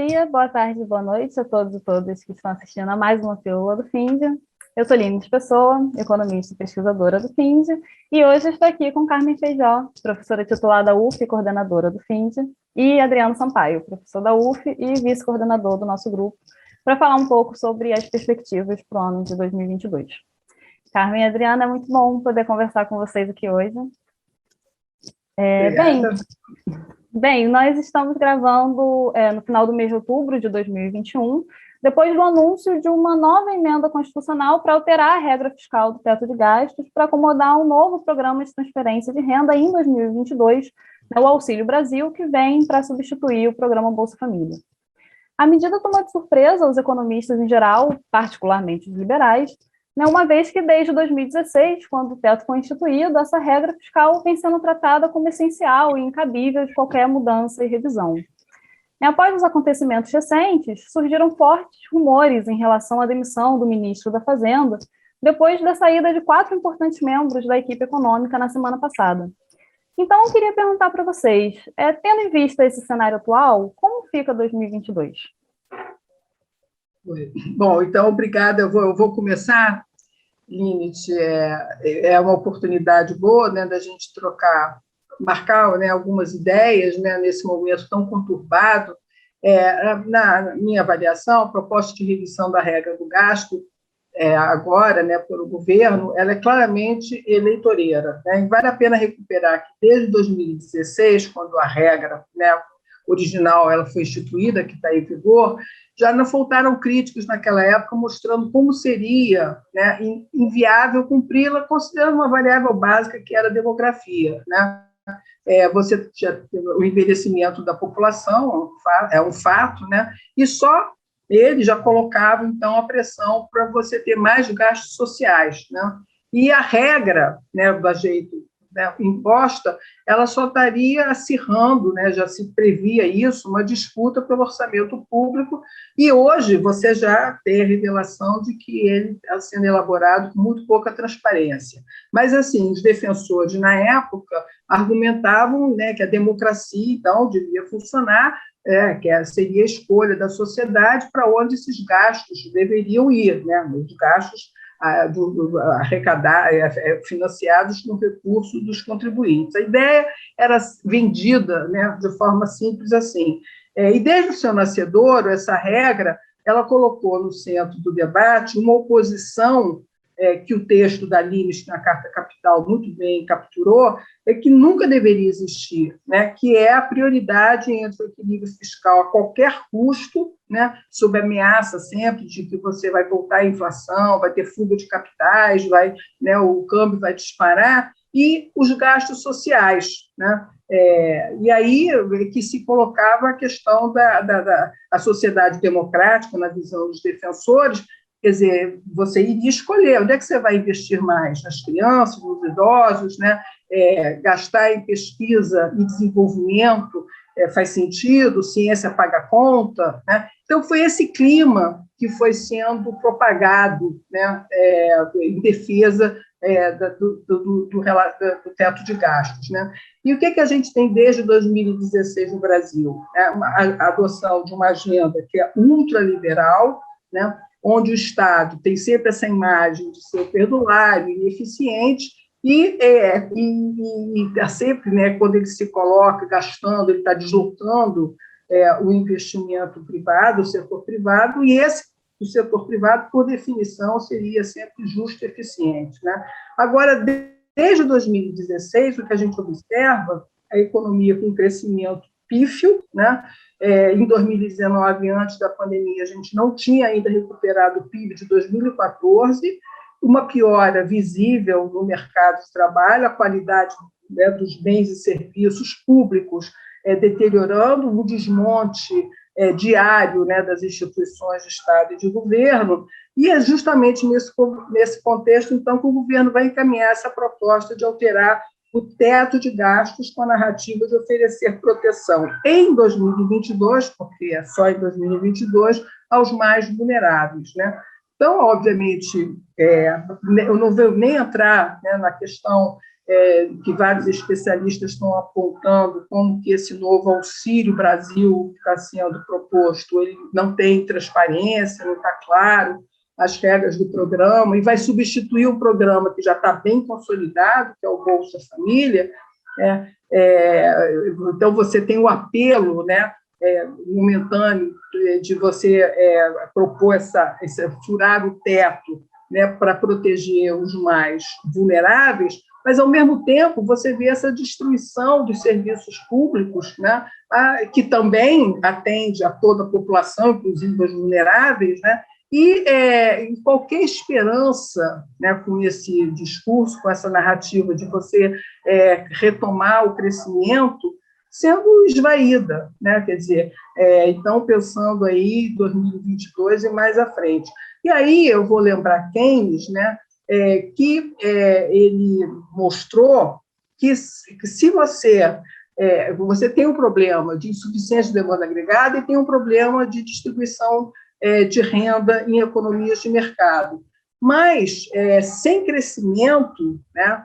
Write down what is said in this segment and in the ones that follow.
dia, boa tarde, boa noite a todos e todas que estão assistindo a mais uma pílula do FINDE. Eu sou Lines Pessoa, economista e pesquisadora do FINDE, e hoje estou aqui com Carmen Feijó, professora titular da UF e coordenadora do FINDE, e Adriano Sampaio, professor da UF e vice-coordenador do nosso grupo, para falar um pouco sobre as perspectivas para o ano de 2022. Carmen e Adriano, é muito bom poder conversar com vocês aqui hoje. Bem, nós estamos gravando no final do mês de outubro de 2021, depois do anúncio de uma nova emenda constitucional para alterar a regra fiscal do teto de gastos para acomodar um novo programa de transferência de renda em 2022, o Auxílio Brasil, que vem para substituir o programa Bolsa Família. A medida tomou de surpresa os economistas em geral, particularmente os liberais, uma vez que desde 2016, quando o teto foi instituído, essa regra fiscal vem sendo tratada como essencial e incabível de qualquer mudança e revisão. Após os acontecimentos recentes, surgiram fortes rumores em relação à demissão do ministro da Fazenda, depois da saída de 4 importantes membros da equipe econômica na semana passada. Então, eu queria perguntar para vocês, tendo em vista esse cenário atual, como fica 2022? Bom, então, obrigada. Eu vou começar, Linit. É uma oportunidade boa, né, da gente marcar, né, algumas ideias, né, nesse momento tão conturbado. Na minha avaliação, a proposta de revisão da regra do gasto, agora, né, pelo governo, ela é claramente eleitoreira, né, e vale a pena recuperar que desde 2016, quando a regra, né, original ela foi instituída, que está em vigor, já não faltaram críticos naquela época mostrando como seria, né, inviável cumpri-la, considerando uma variável básica que era a demografia, né? Você já o envelhecimento da população é um fato, né? E só ele já colocava então a pressão para você ter mais gastos sociais, né? E a regra, né, do jeito, né, imposta, ela só estaria acirrando, né, já se previa isso, uma disputa pelo orçamento público, e hoje você já tem a revelação de que ele está sendo elaborado com muito pouca transparência. Mas, assim, os defensores, na época, argumentavam, né, que a democracia, então, devia funcionar, que seria a escolha da sociedade para onde esses gastos deveriam ir, né, os gastos financiados com recursos dos contribuintes. A ideia era vendida, né, de forma simples assim. E desde o seu nascedouro, essa regra ela colocou no centro do debate uma oposição que o texto da Limes, na Carta Capital, muito bem capturou, que nunca deveria existir, né, que é a prioridade entre o equilíbrio fiscal a qualquer custo, né, sob ameaça sempre de que você vai voltar à inflação, vai ter fuga de capitais, né, o câmbio vai disparar, e os gastos sociais, né? E aí que se colocava a questão da sociedade democrática, na visão dos defensores. Quer dizer, você iria escolher onde é que você vai investir mais, nas crianças, nos idosos, né? Gastar em pesquisa e desenvolvimento faz sentido, ciência paga conta, né? Então, foi esse clima que foi sendo propagado, né, em defesa do teto de gastos, né? E o que a gente tem desde 2016 no Brasil? A adoção de uma agenda que é ultraliberal, né, onde o Estado tem sempre essa imagem de ser perdulário, ineficiente, e sempre, né, quando ele se coloca gastando, ele está deslocando o investimento privado, o setor privado, e o setor privado, por definição, seria sempre justo e eficiente, né? Agora, desde 2016, o que a gente observa é a economia com crescimento pífio, né? Em 2019, antes da pandemia, a gente não tinha ainda recuperado o PIB de 2014, uma piora visível no mercado de trabalho, a qualidade, né, dos bens e serviços públicos deteriorando, um desmonte diário, né, das instituições de Estado e de governo, e é justamente nesse contexto, então, que o governo vai encaminhar essa proposta de alterar o teto de gastos com a narrativa de oferecer proteção em 2022, porque é só em 2022, aos mais vulneráveis, né? Então, obviamente, eu não vou nem entrar, né, na questão que vários especialistas estão apontando como que esse novo Auxílio Brasil que está sendo proposto, ele não tem transparência, não está claro as regras do programa, e vai substituir um programa que já está bem consolidado, que é o Bolsa Família. Então, você tem o apelo, né, momentâneo de você propor furar o teto, né, para proteger os mais vulneráveis, mas, ao mesmo tempo, você vê essa destruição dos serviços públicos, né, que também atende a toda a população, inclusive os vulneráveis, né, e qualquer esperança, né, com esse discurso, com essa narrativa de você retomar o crescimento, sendo esvaída, né? Quer dizer, então, pensando aí em 2022 e mais à frente. E aí eu vou lembrar Keynes, né, que ele mostrou que se você tem um problema de insuficiência de demanda agregada e tem um problema de distribuição de renda em economias de mercado. Mas, sem crescimento, né,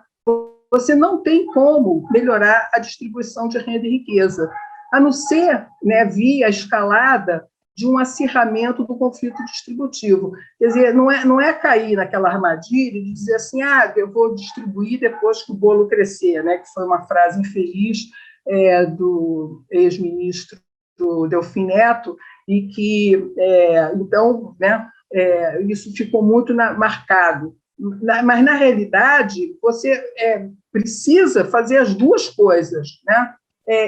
você não tem como melhorar a distribuição de renda e riqueza, a não ser, né, via a escalada de um acirramento do conflito distributivo. Quer dizer, não é cair naquela armadilha de dizer assim, eu vou distribuir depois que o bolo crescer, né, que foi uma frase infeliz do ex-ministro Delfim Neto, e que, então, né, isso ficou muito marcado. Mas, na realidade, você precisa fazer as duas coisas, né?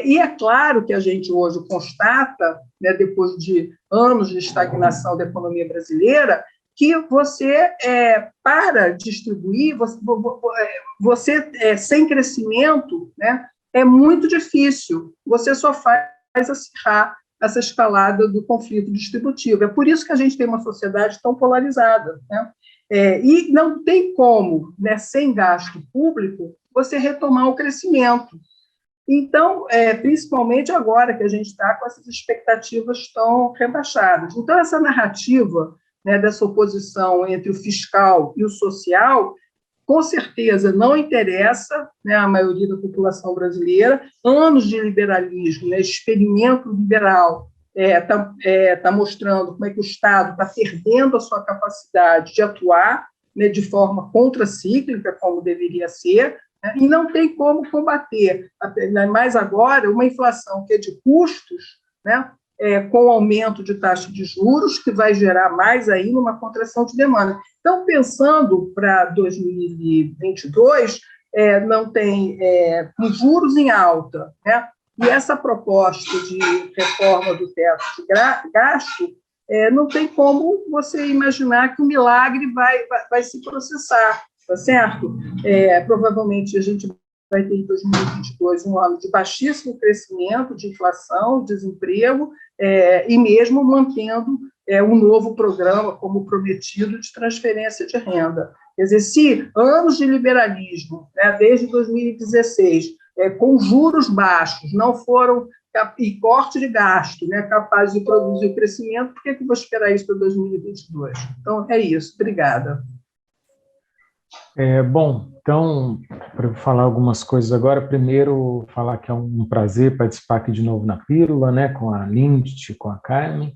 E é claro que a gente hoje constata, né, depois de anos de estagnação da economia brasileira, que você, para distribuir, você sem crescimento, né, é muito difícil, você só faz acirrar essa escalada do conflito distributivo. É por isso que a gente tem uma sociedade tão polarizada, né? E não tem como, né, sem gasto público, você retomar o crescimento. Então, principalmente agora que a gente está com essas expectativas tão rebaixadas. Então, essa narrativa, né, dessa oposição entre o fiscal e o social, com certeza não interessa, né, a maioria da população brasileira. Anos de liberalismo, né, experimento liberal, está mostrando como é que o Estado está perdendo a sua capacidade de atuar, né, de forma contracíclica, como deveria ser, né, e não tem como combater, mais agora, uma inflação que é de custos, né, com aumento de taxa de juros, que vai gerar mais ainda uma contração de demanda. Então, pensando para 2022, não tem com juros em alta, né? E essa proposta de reforma do teto de gasto, não tem como você imaginar que o milagre vai se processar, tá certo? Provavelmente a gente vai ter em 2022 um ano de baixíssimo crescimento, de inflação, desemprego, e mesmo mantendo um novo programa, como prometido, de transferência de renda. Quer dizer, se anos de liberalismo, né, desde 2016, com juros baixos, não foram, e corte de gasto, né, capazes de produzir o crescimento, por que eu vou esperar isso para 2022? Então, é isso. Obrigada. Bom, então, para falar algumas coisas agora, primeiro falar que é um prazer participar aqui de novo na Pílula, né, com a Lindt, com a Carmen.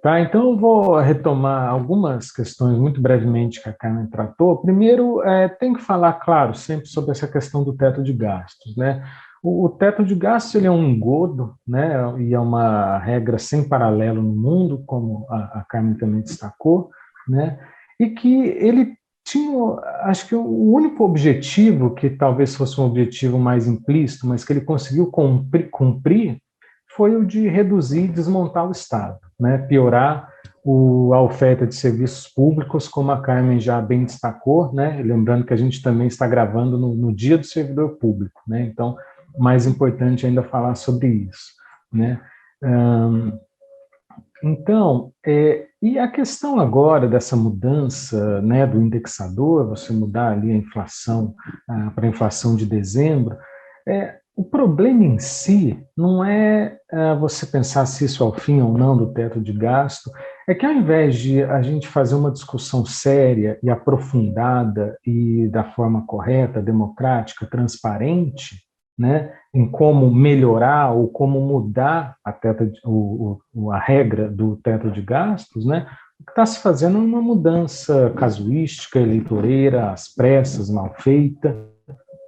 Tá, então eu vou retomar algumas questões muito brevemente que a Carmen tratou. Primeiro, tem que falar, claro, sempre sobre essa questão do teto de gastos, né? O teto de gastos ele é um engodo, né, e é uma regra sem paralelo no mundo, como a Carmen também destacou, né, e que ele tinha, acho que o único objetivo, que talvez fosse um objetivo mais implícito, mas que ele conseguiu cumprir, foi o de reduzir e desmontar o Estado, né? Piorar a oferta de serviços públicos, como a Carmen já bem destacou, né? Lembrando que a gente também está gravando no Dia do Servidor Público, né? Então, mais importante ainda falar sobre isso, né? Então, e a questão agora dessa mudança, né, do indexador, você mudar ali a inflação para a inflação de dezembro, o problema em si não é você pensar se isso é o fim ou não do teto de gasto, É que ao invés de a gente fazer uma discussão séria e aprofundada e da forma correta, democrática, transparente, né, em como melhorar ou como mudar a regra do teto de gastos, né, o que está se fazendo é uma mudança casuística, eleitoreira, às pressas, mal feita,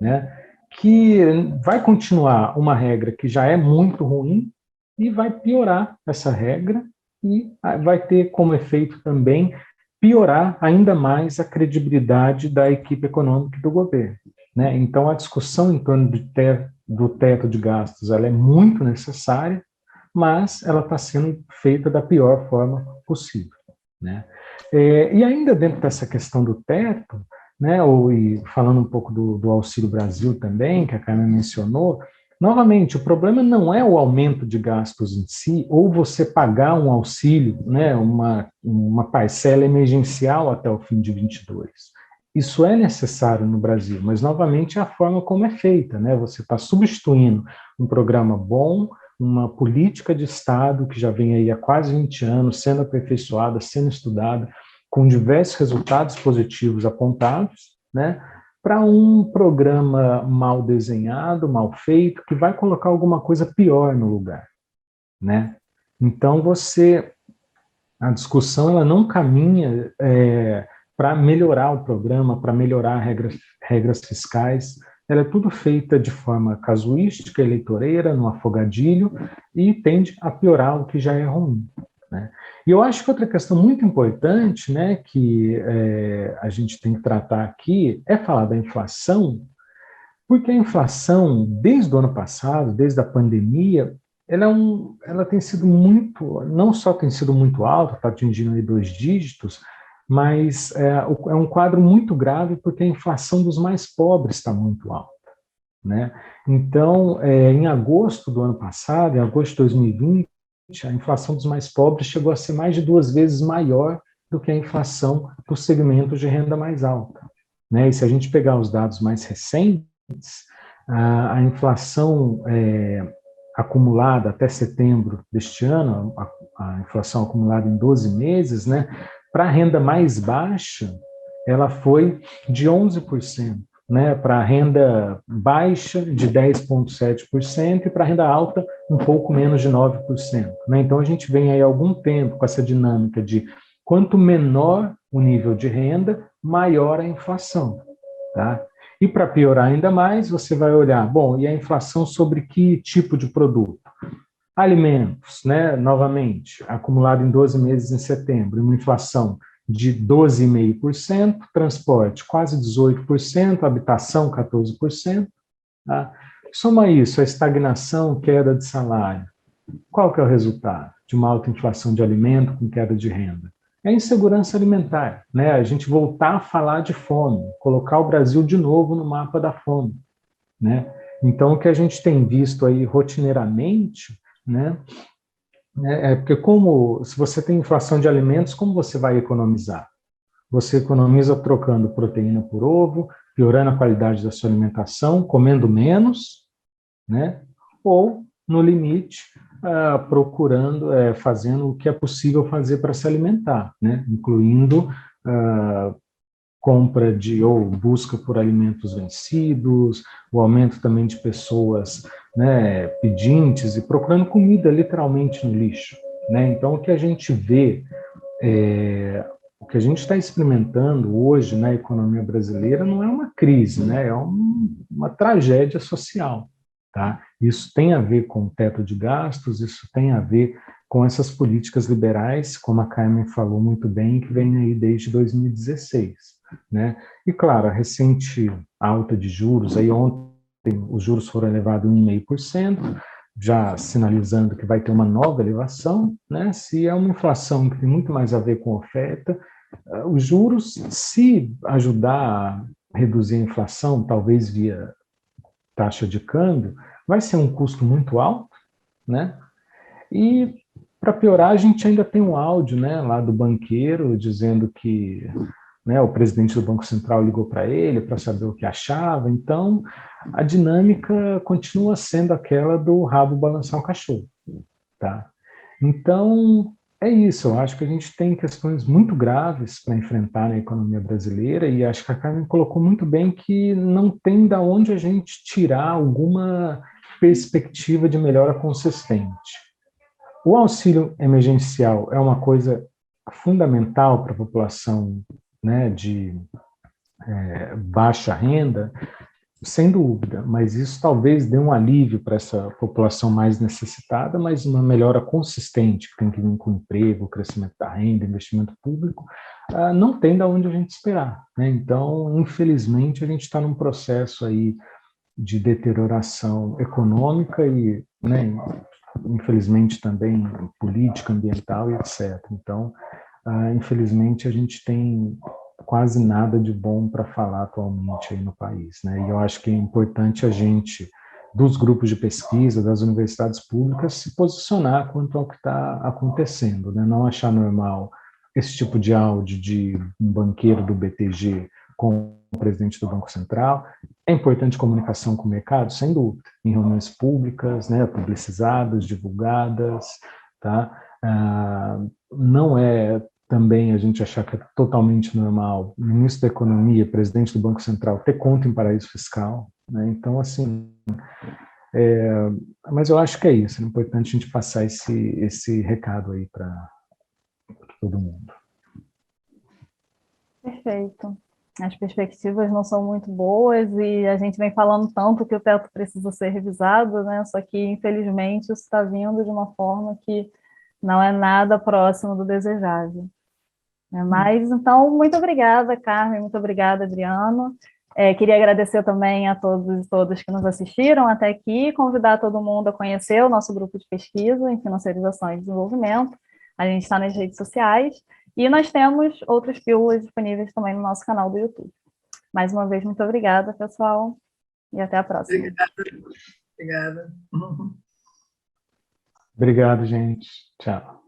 né, que vai continuar uma regra que já é muito ruim e vai piorar essa regra e vai ter como efeito também piorar ainda mais a credibilidade da equipe econômica e do governo, né? Então, a discussão em torno do teto de gastos ela é muito necessária, mas ela está sendo feita da pior forma possível, né? E ainda dentro dessa questão do teto, né, e falando um pouco do Auxílio Brasil também, que a Carmen mencionou, novamente, o problema não é o aumento de gastos em si, ou você pagar um auxílio, né, uma parcela emergencial até o fim de 22. Isso é necessário no Brasil, mas, novamente, é a forma como é feita, né? Você está substituindo um programa bom, uma política de Estado que já vem aí há quase 20 anos, sendo aperfeiçoada, sendo estudada, com diversos resultados positivos apontados, né, para um programa mal desenhado, mal feito, que vai colocar alguma coisa pior no lugar, né? Então, a discussão ela não caminha para melhorar o programa, para melhorar regras fiscais, ela é tudo feita de forma casuística, eleitoreira, no afogadilho, e tende a piorar o que já é ruim, né? E eu acho que outra questão muito importante, né, que a gente tem que tratar aqui, é falar da inflação, porque a inflação, desde o ano passado, desde a pandemia, ela tem sido muito, não só tem sido muito alta, está atingindo aí 2 dígitos, mas é um quadro muito grave porque a inflação dos mais pobres está muito alta, né? Então, em agosto do ano passado, em agosto de 2020, a inflação dos mais pobres chegou a ser mais de 2 vezes maior do que a inflação dos segmentos de renda mais alta, né? E se a gente pegar os dados mais recentes, a inflação acumulada até setembro deste ano, a inflação acumulada em 12 meses, né, para a renda mais baixa, ela foi de 11%. Né, para a renda baixa, de 10,7%, e para a renda alta, um pouco menos de 9%. Né? Então, a gente vem aí há algum tempo com essa dinâmica de quanto menor o nível de renda, maior a inflação. Tá? E para piorar ainda mais, você vai olhar, bom, e a inflação sobre que tipo de produto? Alimentos, né, novamente, acumulado em 12 meses em setembro, uma inflação de 12,5%, transporte quase 18%, habitação 14%. Tá? Soma isso, a estagnação, queda de salário. Qual que é o resultado de uma alta inflação de alimento com queda de renda? É a insegurança alimentar, né? A gente voltar a falar de fome, colocar o Brasil de novo no mapa da fome, né? Então, o que a gente tem visto aí rotineiramente, né, porque se você tem inflação de alimentos, como você vai economizar? Você economiza trocando proteína por ovo, piorando a qualidade da sua alimentação, comendo menos, né? Ou, no limite, procurando, fazendo o que é possível fazer para se alimentar, né? Incluindo compra ou busca por alimentos vencidos, o aumento também de pessoas, né, pedintes e procurando comida literalmente no lixo, né? Então, o que a gente vê, o que a gente está experimentando hoje na economia brasileira não é uma crise, né? É uma tragédia social, tá? Isso tem a ver com o teto de gastos, isso tem a ver com essas políticas liberais, como a Carmen falou muito bem, que vem aí desde 2016, né? E, claro, a recente alta de juros, aí ontem os juros foram elevados em 1,5%, já sinalizando que vai ter uma nova elevação, né? Se é uma inflação que tem muito mais a ver com oferta, os juros, se ajudar a reduzir a inflação, talvez via taxa de câmbio, vai ser um custo muito alto, né? E, para piorar, a gente ainda tem um áudio, né, lá do banqueiro dizendo que, né, o presidente do Banco Central ligou para ele para saber o que achava. Então, a dinâmica continua sendo aquela do rabo balançar o cachorro, tá? Então, é isso, eu acho que a gente tem questões muito graves para enfrentar na economia brasileira, e acho que a Carmen colocou muito bem que não tem da onde a gente tirar alguma perspectiva de melhora consistente. O auxílio emergencial é uma coisa fundamental para a população, né, de baixa renda, sem dúvida, mas isso talvez dê um alívio para essa população mais necessitada, mas uma melhora consistente, que tem que vir com emprego, crescimento da renda, investimento público, não tem de onde a gente esperar, né? Então, infelizmente, a gente está num processo aí de deterioração econômica e, né, infelizmente também política, ambiental e etc. Então, infelizmente, a gente tem quase nada de bom para falar atualmente aí no país, né? E eu acho que é importante a gente, dos grupos de pesquisa, das universidades públicas, se posicionar quanto ao que está acontecendo, né? Não achar normal esse tipo de áudio de um banqueiro do BTG com o presidente do Banco Central. É importante comunicação com o mercado, sem dúvida, em reuniões públicas, né, publicizadas, divulgadas, tá? Não é também a gente achar que é totalmente normal o ministro da Economia, presidente do Banco Central, ter conta em paraíso fiscal, né? Então, assim, mas eu acho que é isso, é importante a gente passar esse recado aí para todo mundo. Perfeito. As perspectivas não são muito boas e a gente vem falando tanto que o teto precisa ser revisado, né? Só que, infelizmente, isso está vindo de uma forma que não é nada próximo do desejável. Mas, então, muito obrigada, Carmen, muito obrigada, Adriano. Queria agradecer também a todos e todas que nos assistiram até aqui, convidar todo mundo a conhecer o nosso grupo de pesquisa em financiarização e desenvolvimento. A gente está nas redes sociais e nós temos outras pílulas disponíveis também no nosso canal do YouTube. Mais uma vez, muito obrigada, pessoal, e até a próxima. Obrigada. Obrigado, gente. Tchau.